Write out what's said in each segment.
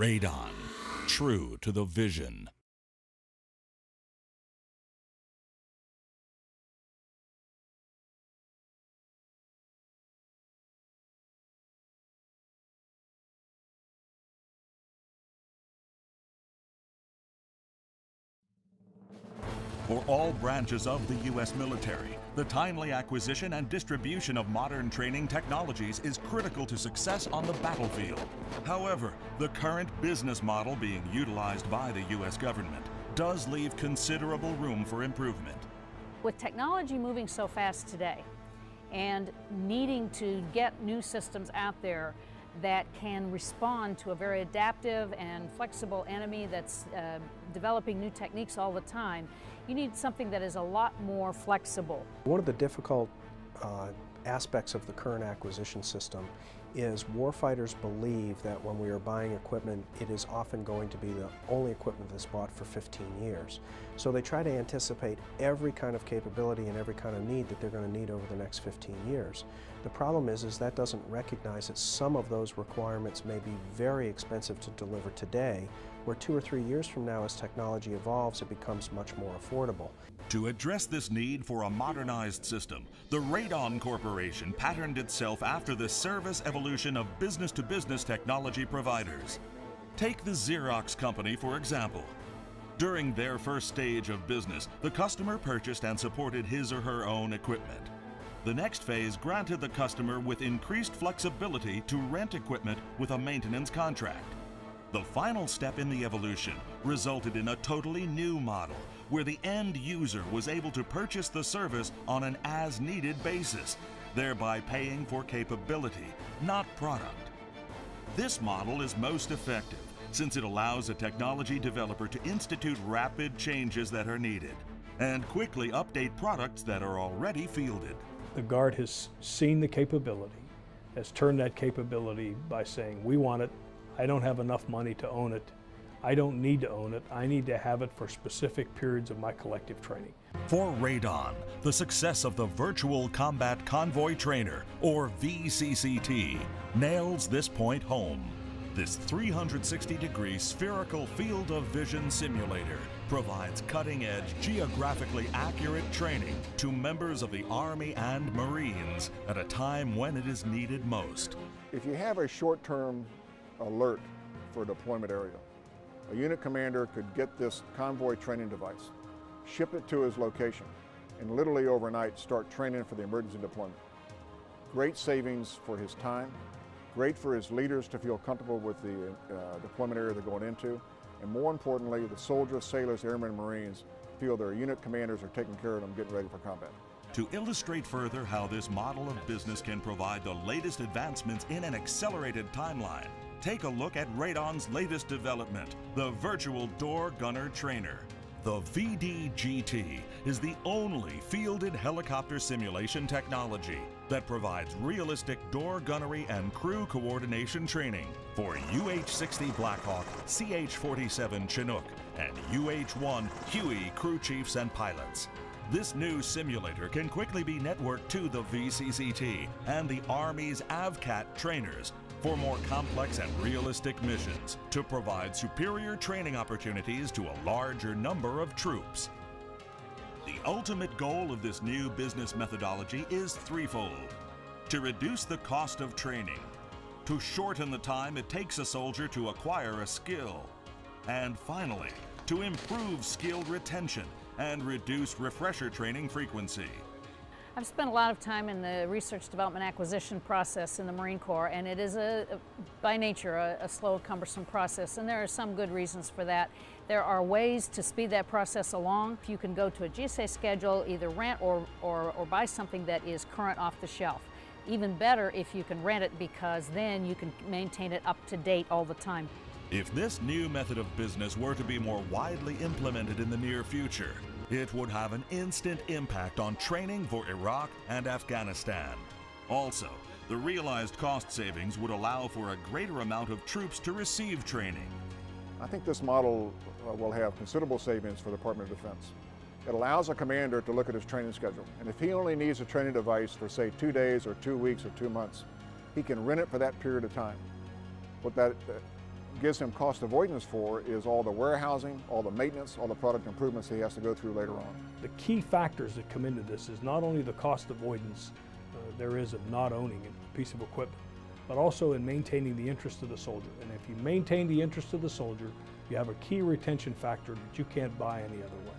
Raydon, true to the vision. For all branches of the U.S. military, the timely acquisition and distribution of modern training technologies is critical to success on the battlefield. However, the current business model being utilized by the U.S. government does leave considerable room for improvement. With technology moving so fast today and needing to get new systems out there that can respond to a very adaptive and flexible enemy that's developing new techniques all the time, you need something that is a lot more flexible. One of the difficult aspects of the current acquisition system is warfighters believe that when we are buying equipment, it is often going to be the only equipment that's bought for 15 years. So they try to anticipate every kind of capability and every kind of need that they're going to need over the next 15 years. The problem is that doesn't recognize that some of those requirements may be very expensive to deliver today, where 2 or 3 years from now, as technology evolves, it becomes much more affordable. To address this need for a modernized system, the Raydon Corporation patterned itself after the service evolution of business-to-business technology providers. Take the Xerox company, for example. During their first stage of business, the customer purchased and supported his or her own equipment. The next phase granted the customer with increased flexibility to rent equipment with a maintenance contract. The final step in the evolution resulted in a totally new model, where the end user was able to purchase the service on an as-needed basis, thereby paying for capability, not product. This model is most effective, since it allows a technology developer to institute rapid changes that are needed, and quickly update products that are already fielded. The Guard has seen the capability, has turned that capability by saying, we want it, I don't have enough money to own it, I don't need to own it, I need to have it for specific periods of my collective training. For Raydon, the success of the Virtual Combat Convoy Trainer, or VCCT, nails this point home. This 360-degree spherical field of vision simulator provides cutting-edge, geographically accurate training to members of the Army and Marines at a time when it is needed most. If you have a short-term alert for a deployment area, a unit commander could get this convoy training device, ship it to his location, and literally overnight start training for the emergency deployment. Great savings for his time, great for his leaders to feel comfortable with the deployment area they're going into, and more importantly, the soldiers, sailors, airmen, and Marines feel their unit commanders are taking care of them, getting ready for combat. To illustrate further how this model of business can provide the latest advancements in an accelerated timeline, take a look at Raydon's latest development, the Virtual Door Gunner Trainer. The VDGT is the only fielded helicopter simulation technology that provides realistic door gunnery and crew coordination training for UH-60 Blackhawk, CH-47 Chinook, and UH-1 Huey crew chiefs and pilots. This new simulator can quickly be networked to the VCCT and the Army's AVCAT trainers for more complex and realistic missions to provide superior training opportunities to a larger number of troops. The ultimate goal of this new business methodology is threefold: to reduce the cost of training, to shorten the time it takes a soldier to acquire a skill, and finally, to improve skill retention and reduce refresher training frequency. I've spent a lot of time in the research, development, acquisition process in the Marine Corps, and it is by nature a slow, cumbersome process, and there are some good reasons for that. There are ways to speed that process along. You can go to a GSA schedule, either rent or buy something that is current off the shelf. Even better if you can rent it, because then you can maintain it up to date all the time. If this new method of business were to be more widely implemented in the near future, it would have an instant impact on training for Iraq and Afghanistan. Also, the realized cost savings would allow for a greater amount of troops to receive training. I think this model will have considerable savings for the Department of Defense. It allows a commander to look at his training schedule, and if he only needs a training device for, say, 2 days or 2 weeks or 2 months, he can rent it for that period of time. What that gives him cost avoidance for is all the warehousing, all the maintenance, all the product improvements he has to go through later on. The key factors that come into this is not only the cost avoidance there is of not owning a piece of equipment, but also in maintaining the interest of the soldier. And if you maintain the interest of the soldier, you have a key retention factor that you can't buy any other way.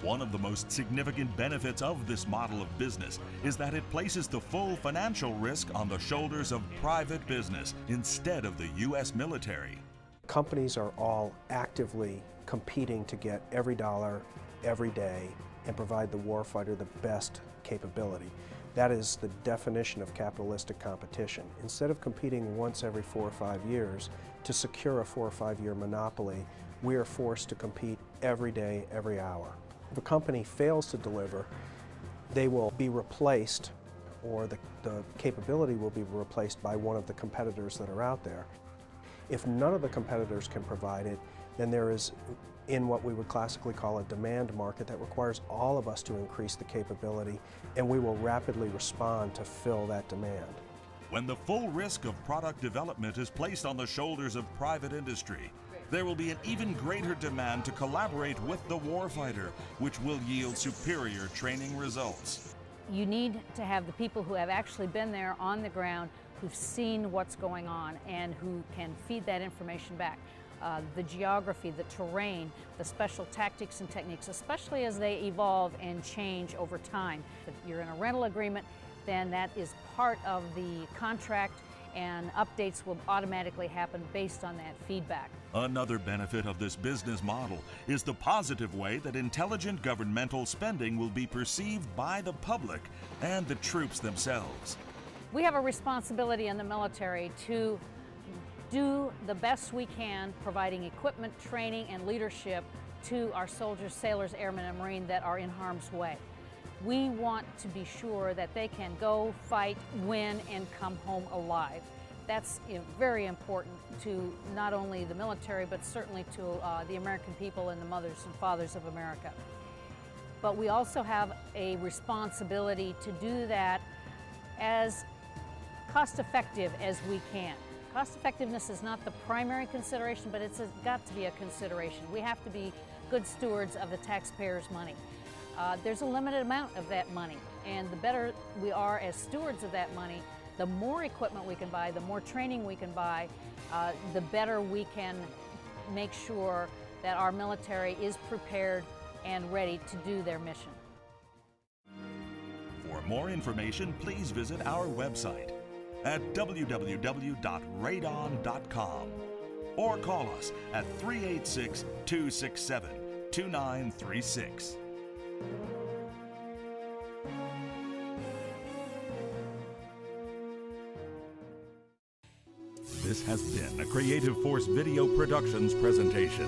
One of the most significant benefits of this model of business is that it places the full financial risk on the shoulders of private business instead of the U.S. military. Companies are all actively competing to get every dollar, every day, and provide the warfighter the best capability. That is the definition of capitalistic competition. Instead of competing once every 4 or 5 years to secure a 4 or 5 year monopoly, we are forced to compete every day, every hour. If a company fails to deliver, they will be replaced, or the capability will be replaced by one of the competitors that are out there. If none of the competitors can provide it, then there is, in what we would classically call a demand market, that requires all of us to increase the capability, and we will rapidly respond to fill that demand. When the full risk of product development is placed on the shoulders of private industry, there will be an even greater demand to collaborate with the warfighter, which will yield superior training results. You need to have the people who have actually been there on the ground, who've seen what's going on, and who can feed that information back. The geography, the terrain, the special tactics and techniques, especially as they evolve and change over time. If you're in a rental agreement, then that is part of the contract, and updates will automatically happen based on that feedback. Another benefit of this business model is the positive way that intelligent governmental spending will be perceived by the public and the troops themselves. We have a responsibility in the military to do the best we can, providing equipment, training, and leadership to our soldiers, sailors, airmen, and Marine that are in harm's way. We want to be sure that they can go, fight, win, and come home alive. That's very important to not only the military, but certainly to the American people and the mothers and fathers of America. But we also have a responsibility to do that as cost-effective as we can. Cost effectiveness is not the primary consideration, but it's got to be a consideration. We have to be good stewards of the taxpayers' money. There's a limited amount of that money, and the better we are as stewards of that money, the more equipment we can buy, the more training we can buy, the better we can make sure that our military is prepared and ready to do their mission. For more information, please visit our website at www.raydon.com or call us at 386-267-2936. This has been a Creative Force Video Productions presentation.